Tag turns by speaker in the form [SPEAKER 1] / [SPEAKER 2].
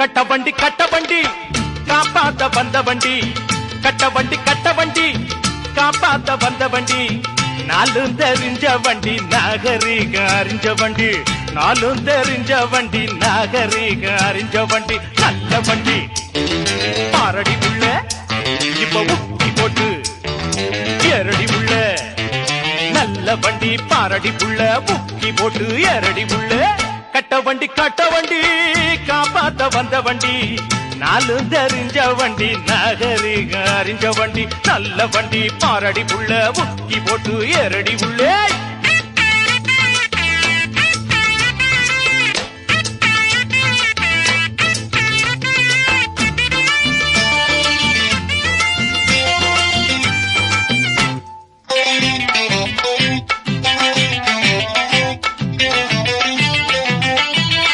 [SPEAKER 1] கட்ட வண்டி காப்பாத்த வந்த வண்டி கட்ட வண்டி காப்பாத்த வந்த வண்டி நாலும் தெரிஞ்ச வண்டி நாகரீக அறிஞ்ச வண்டி நாலும் தெரிஞ்ச வண்டி நாகரீக அறிஞ்ச வண்டி நல்ல வண்டி பாரடி உள்ள இப்ப முக்கி போட்டு ஏரடி உள்ள நல்ல வண்டி பாரடி உள்ள முக்கி போட்டு ஏரடி உள்ள கட்ட வண்டி காப்பாத்த வந்த வண்டி நாலும் தெரிஞ்ச வண்டி நாகரீக அறிஞ்ச வண்டி நல்ல வண்டி பாரடி உள்ள முக்கி போட்டு ஏரடி உள்ளே